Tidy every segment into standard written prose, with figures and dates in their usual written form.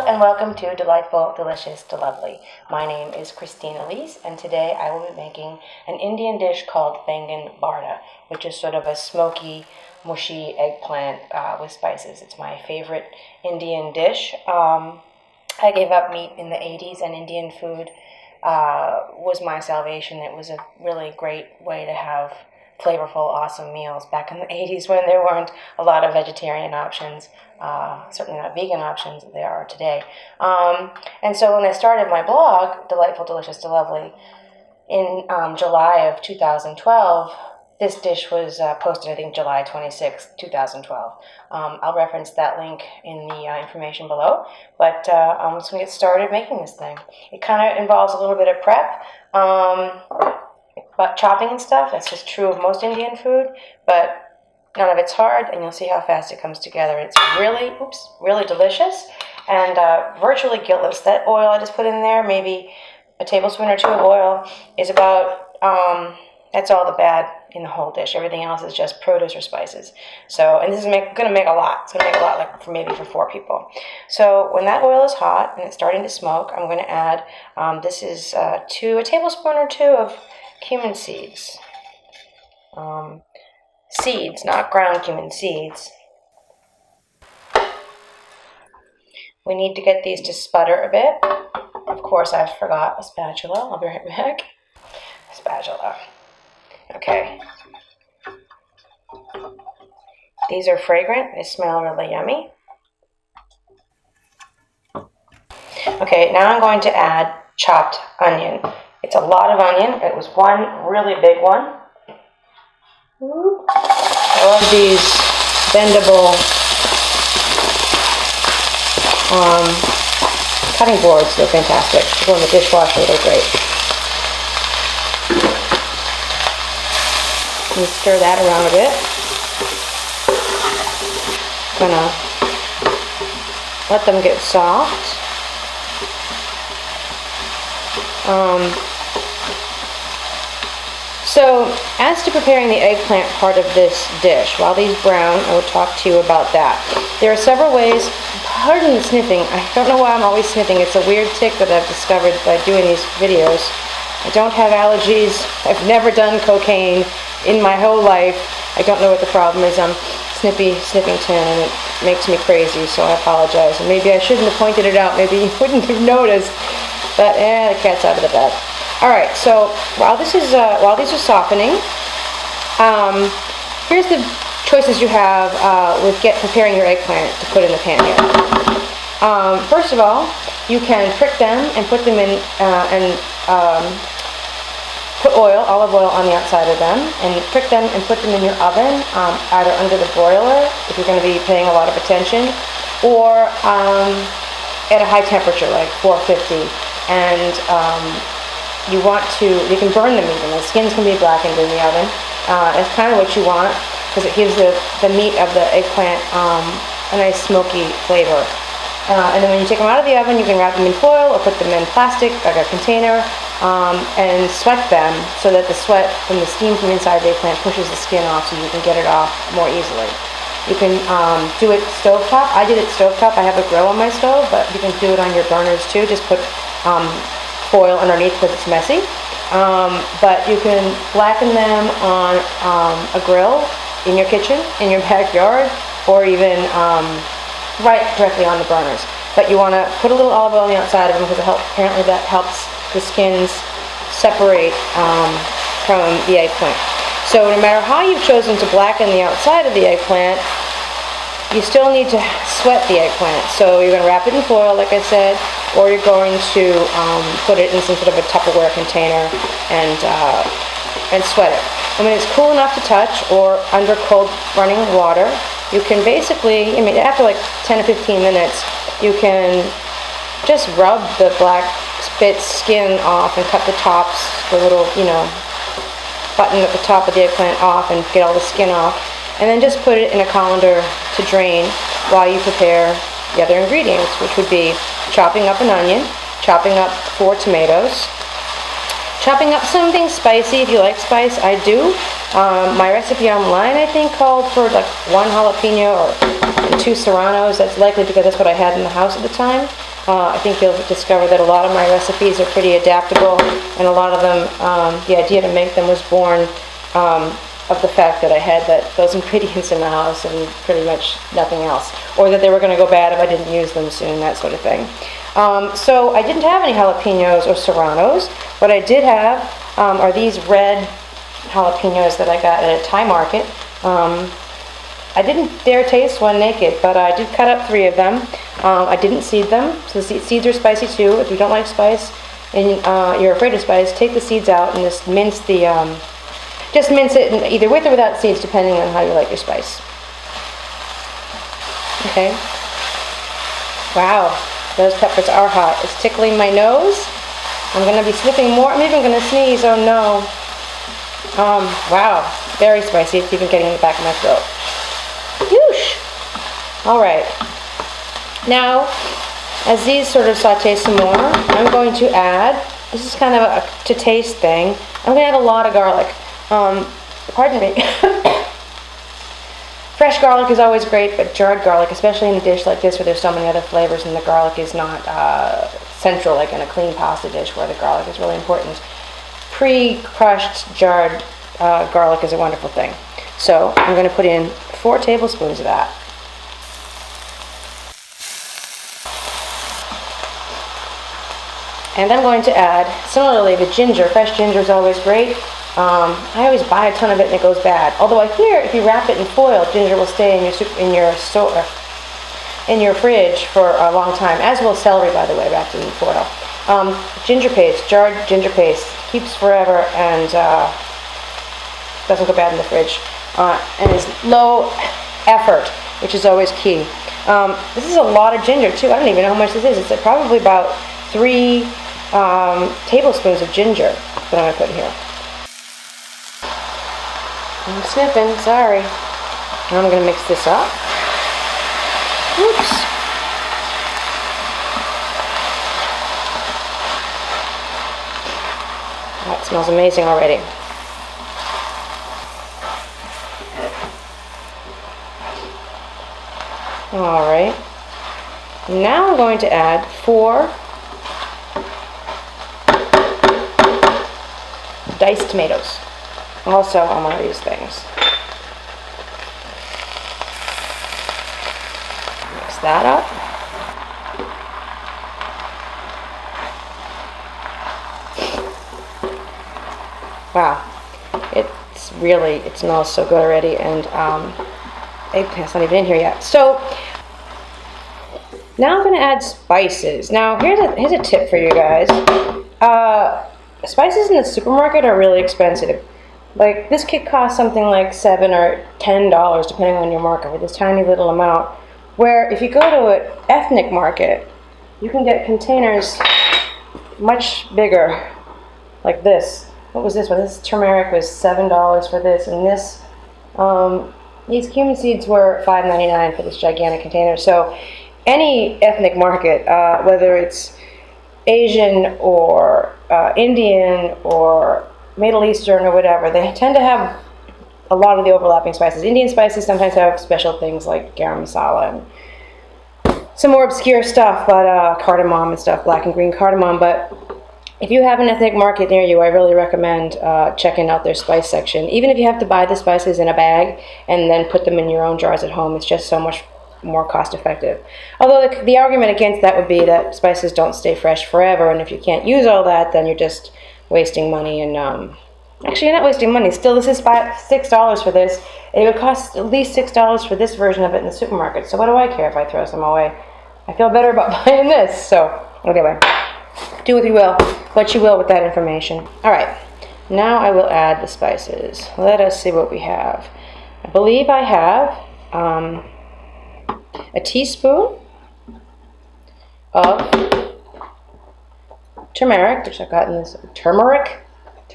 Hello and welcome to Delightful, Delicious, Delovely. My name is Christine Elise, and today I will be making an Indian dish called Baingan Bharta, which is sort of a smoky, mushy eggplant with spices. It's my favorite Indian dish. I gave up meat in the 80s, and Indian food was my salvation. It was a really great way to have flavorful, awesome meals back in the 80s when there weren't a lot of vegetarian options, certainly not vegan options that there are today. And so when I started my blog, Delightful, Delicious, Delovely, in July of 2012, this dish was posted, I think, July 26, 2012. I'll reference that link in the information below, but I'm just going to get started making this thing. It kind of involves a little bit of prep. But chopping and stuff, that's just true of most Indian food, but none of it's hard, and you'll see how fast it comes together. It's really delicious and virtually guiltless. That oil I just put in there, maybe a tablespoon or two of oil, is about, that's all the bad in the whole dish. Everything else is just produce or spices. So, and this is going to make a lot. It's going to make a lot, like maybe for 4 people. So when that oil is hot and it's starting to smoke, I'm going to add, this is a tablespoon or 2 of cumin seeds. Seeds, not ground cumin, seeds. We need to get these to sputter a bit. Of course, I forgot a spatula. I'll be right back. Spatula. Okay. These are fragrant. They smell really yummy. Okay, now I'm going to add chopped onion. It's a lot of onion. It was one really big one. I love these bendable cutting boards. They're fantastic. They go in the dishwasher. They're great. And stir that around a bit. Gonna let them get soft. So, as to preparing the eggplant part of this dish, while these brown, I will talk to you about that. There are several ways. Pardon the sniffing. I don't know why I'm always sniffing. It's a weird tick that I've discovered by doing these videos. I don't have allergies. I've never done cocaine in my whole life. I don't know what the problem is. I'm sniffing and it makes me crazy, so I apologize. And maybe I shouldn't have pointed it out. Maybe you wouldn't have noticed. But the cat's out of the bag. All right, so while these are softening, here's the choices you have with preparing your eggplant to put in the pan here. First of all, you can prick them and put them in put olive oil on the outside of them, and prick them and put them in your oven, either under the broiler if you're going to be paying a lot of attention, or at a high temperature like 450. And you can burn them even. The skins can be blackened in the oven. It's kind of what you want because it gives the meat of the eggplant a nice smoky flavor. And then when you take them out of the oven, you can wrap them in foil or put them in plastic, like a container, and sweat them so that the sweat from the steam from inside the eggplant pushes the skin off so you can get it off more easily. You can do it stovetop. I did it stovetop. I have a grill on my stove, but you can do it on your burners too. Just put foil underneath because it's messy. But you can blacken them on a grill in your kitchen, in your backyard, or even right directly on the burners. But you want to put a little olive oil on the outside of them because apparently that helps the skins separate from the eggplant. So no matter how you've chosen to blacken the outside of the eggplant, you still need to sweat the eggplant. So you're going to wrap it in foil, like I said, or you're going to put it in some sort of a Tupperware container and sweat it. And when it's cool enough to touch or under cold running water, you can basically, after like 10 to 15 minutes, you can just rub the black spit skin off and cut the tops, the little, button at the top of the eggplant off and get all the skin off. And then just put it in a colander to drain while you prepare the other ingredients, which would be chopping up an onion, chopping up 4 tomatoes, chopping up something spicy if you like spice. I do. My recipe online, I think, called for like 1 jalapeno or 2 serranos. That's likely because that's what I had in the house at the time. I think you'll discover that a lot of my recipes are pretty adaptable, and a lot of them, the idea to make them was born of the fact that I had those ingredients in the house and pretty much nothing else, or that they were going to go bad if I didn't use them soon, that sort of thing. So I didn't have any jalapenos or serranos. What I did have are these red jalapenos that I got at a Thai market. I didn't dare taste one naked, but I did cut up 3 of them. I didn't seed them, so the seeds are spicy too. If you don't like spice and you're afraid of spice, take the seeds out and just mince it either with or without seeds, depending on how you like your spice. Okay. Wow, those peppers are hot. It's tickling my nose. I'm going to be sniffing more. I'm even going to sneeze. Oh no. Wow, very spicy. It's even getting in the back of my throat. Whoosh! All right. Now, as these sort of saute some more, I'm going to add, this is kind of a to taste thing, I'm going to add a lot of garlic. Pardon me. Fresh garlic is always great, but jarred garlic, especially in a dish like this where there's so many other flavors and the garlic is not central, like in a clean pasta dish where the garlic is really important. Pre-crushed jarred garlic is a wonderful thing. So I'm going to put in 4 tablespoons of that. And I'm going to add, similarly, the ginger. Fresh ginger is always great. I always buy a ton of it and it goes bad. Although I hear if you wrap it in foil, ginger will stay in your fridge for a long time. As will celery, by the way, wrapped in foil. Ginger paste, jarred ginger paste, keeps forever and doesn't go bad in the fridge. And is low effort, which is always key. This is a lot of ginger too. I don't even know how much this is. It's probably about 3 tablespoons of ginger that I'm going to put in here. I'm sniffing, sorry. Now I'm going to mix this up. Oops. That smells amazing already. All right. Now I'm going to add 4 diced tomatoes, also on one of these things. Mix that up. Wow, it smells so good already, and eggplant's not even in here yet. So now I'm going to add spices. Now here's a tip for you guys. Spices in the supermarket are really expensive. Like this kit costs something like $7 or $10 depending on your market with this tiny little amount. Where if you go to an ethnic market, you can get containers much bigger, like this. What was this one? This turmeric was $7 for this, and this these cumin seeds were $5.99 for this gigantic container. So any ethnic market, whether it's Asian or Indian or Middle Eastern or whatever, they tend to have a lot of the overlapping spices. Indian spices sometimes have special things like garam masala and some more obscure stuff, but cardamom and stuff, black and green cardamom. But if you have an ethnic market near you, I really recommend checking out their spice section. Even if you have to buy the spices in a bag and then put them in your own jars at home, it's just so much more cost effective. Although the argument against that would be that spices don't stay fresh forever, and if you can't use all that, then you're just wasting money. And actually, you're not wasting money. Still, this is $6 for this. It would cost at least $6 for this version of it in the supermarket. So what do I care if I throw some away? I feel better about buying this. So anyway, do what you will with that information. All right, now I will add the spices. Let us see what we have. I believe I have a teaspoon of turmeric, which I've got in this turmeric.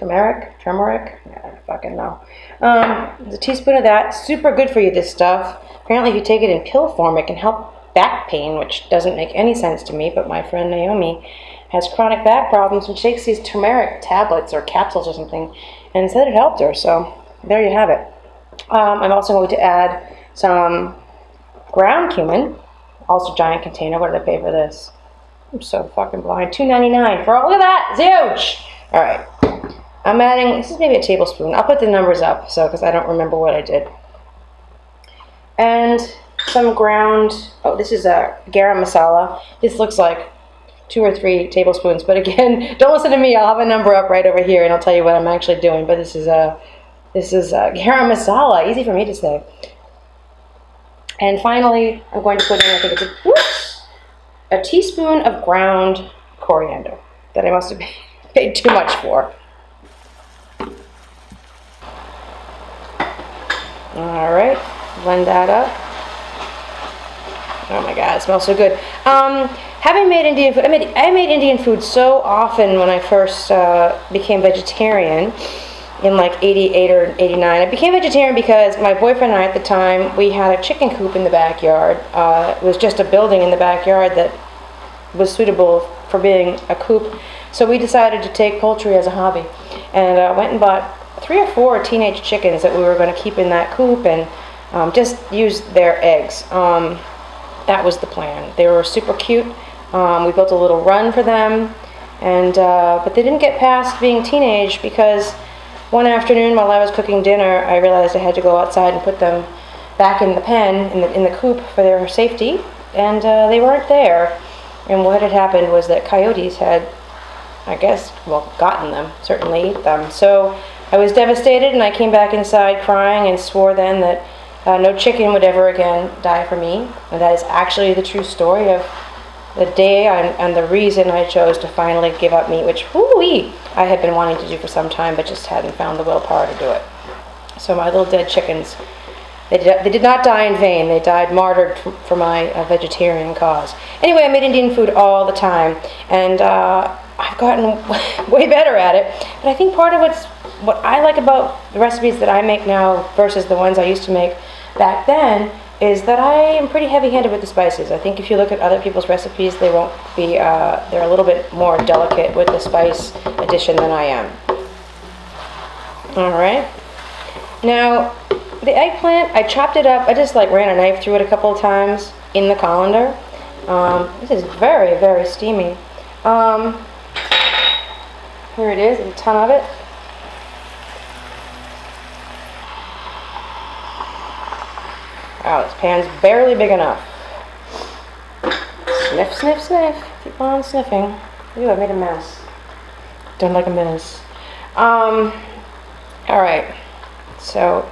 Yeah, I don't fucking know. A teaspoon of that. Super good for you, this stuff. Apparently, if you take it in pill form, it can help back pain, which doesn't make any sense to me. But my friend Naomi has chronic back problems and shakes these turmeric tablets or capsules or something, and said it helped her. So there you have it. I'm also going to add some ground cumin, also giant container. What did I pay for this? I'm so fucking blind. $2.99 for all of that. It's huge. All right. I'm adding, this is maybe a tablespoon. I'll put the numbers up, so, because I don't remember what I did. And some ground, oh, this is a garam masala. This looks like 2 or 3 tablespoons, but again, don't listen to me. I'll have a number up right over here, and I'll tell you what I'm actually doing. But this is garam masala. Easy for me to say. And finally, I'm going to put in, I think it's a teaspoon of ground coriander that I must have paid too much for. All right, blend that up. Oh my God, it smells so good. Having made Indian food, I made Indian food so often when I first became vegetarian in like 88 or 89. I became vegetarian because my boyfriend and I at the time, we had a chicken coop in the backyard. It was just a building in the backyard that was suitable for being a coop. So we decided to take poultry as a hobby, and went and bought 3 or 4 teenage chickens that we were going to keep in that coop and just use their eggs. That was the plan. They were super cute. We built a little run for them, and but they didn't get past being teenage because one afternoon while I was cooking dinner, I realized I had to go outside and put them back in the pen, in the coop for their safety, and they weren't there. And what had happened was that coyotes had, I guess, well, gotten them, certainly eat them. So I was devastated, and I came back inside crying and swore then that no chicken would ever again die for me. And that is actually the true story of the day and the reason I chose to finally give up meat, which I had been wanting to do for some time, but just hadn't found the willpower to do it. So my little dead chickens, they did not die in vain. They died martyred for my vegetarian cause. Anyway, I made Indian food all the time, and I've gotten way better at it. But I think part of what I like about the recipes that I make now versus the ones I used to make back then is that I am pretty heavy-handed with the spices. I think if you look at other people's recipes, they won't be, they're a little bit more delicate with the spice addition than I am. All right. Now, the eggplant, I chopped it up. I just like ran a knife through it a couple of times in the colander. This is very, very steamy. Here it is, a ton of it. Wow, this pan's barely big enough. Sniff, sniff, sniff. Keep on sniffing. Ooh, I made a mess. Don't like a mess. All right. So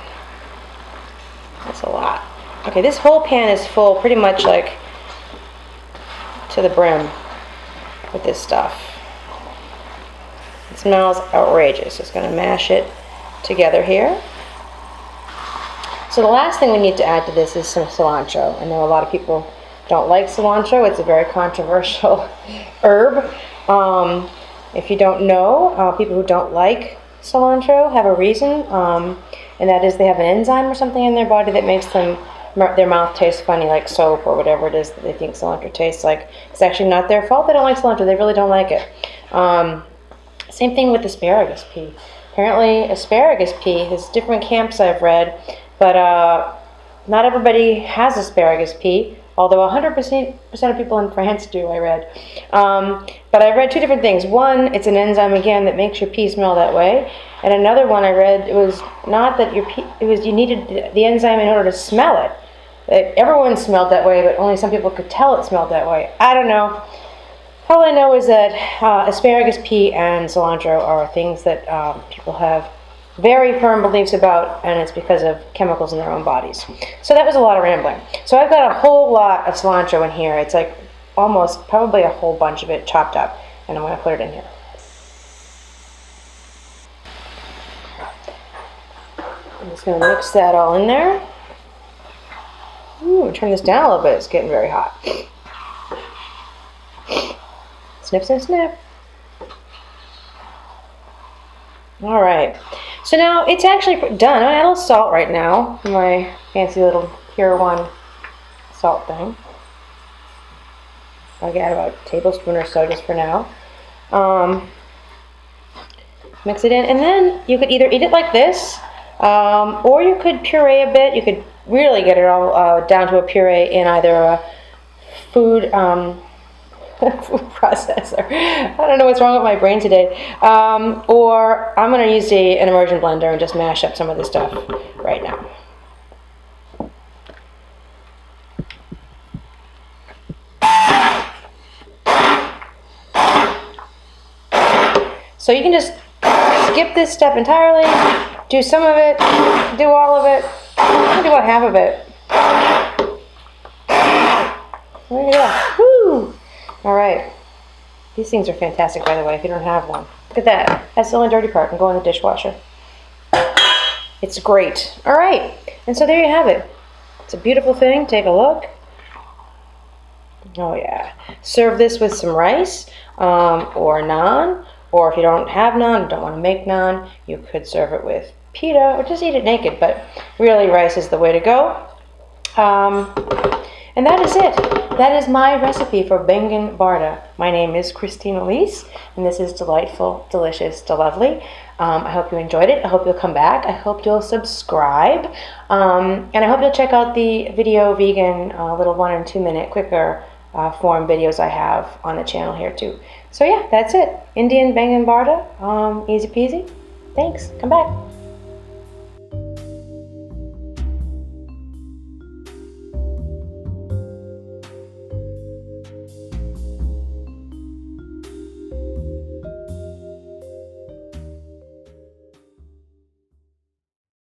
that's a lot. Okay, this whole pan is full, pretty much like to the brim with this stuff. It smells outrageous. Just going to mash it together here. So the last thing we need to add to this is some cilantro. I know a lot of people don't like cilantro. It's a very controversial herb. If you don't know, people who don't like cilantro have a reason, and that is they have an enzyme or something in their body that makes their mouth taste funny, like soap or whatever it is that they think cilantro tastes like. It's actually not their fault they don't like cilantro. They really don't like it. Same thing with asparagus pea. Apparently, asparagus pea has different camps I've read, but not everybody has asparagus pea, although 100% of people in France do, I read. But I read 2 different things. One, it's an enzyme, again, that makes your pea smell that way. And another one I read, it was not that your pea, it was you needed the enzyme in order to smell it. Everyone smelled that way, but only some people could tell it smelled that way. I don't know. All I know is that asparagus pea and cilantro are things that people have very firm beliefs about, and it's because of chemicals in their own bodies. So that was a lot of rambling. So I've got a whole lot of cilantro in here. It's like almost, probably a whole bunch of it chopped up, and I'm going to put it in here. I'm just going to mix that all in there. Ooh, turn this down a little bit. It's getting very hot. Sniff, sniff, sniff. All right. So now it's actually done. I'm going to add a little salt right now. My fancy little Pure One salt thing. I'll add about a tablespoon or so just for now. Mix it in, and then you could either eat it like this, or you could puree a bit. You could really get it all down to a puree in either a food food processor. I don't know what's wrong with my brain today. Or I'm going to use an immersion blender and just mash up some of this stuff right now. So you can just skip this step entirely, do some of it, do all of it, do about half of it. There you go. Woo! All right. These things are fantastic, by the way, if you don't have one. Look at that. That's the only dirty part. Can go in the dishwasher. It's great. All right. And so there you have it. It's a beautiful thing. Take a look. Oh, yeah. Serve this with some rice or naan. Or if you don't have naan, don't want to make naan, you could serve it with pita or just eat it naked. But really, rice is the way to go. And that is it. That is my recipe for Baingan Bharta. My name is Christine Elise, and this is delightful, delicious, Delovely. I hope you enjoyed it. I hope you'll come back. I hope you'll subscribe. And I hope you'll check out the video vegan little 1 and 2 minute quicker form videos I have on the channel here too. So yeah, that's it. Indian Baingan Bharta. Easy peasy. Thanks. Come back.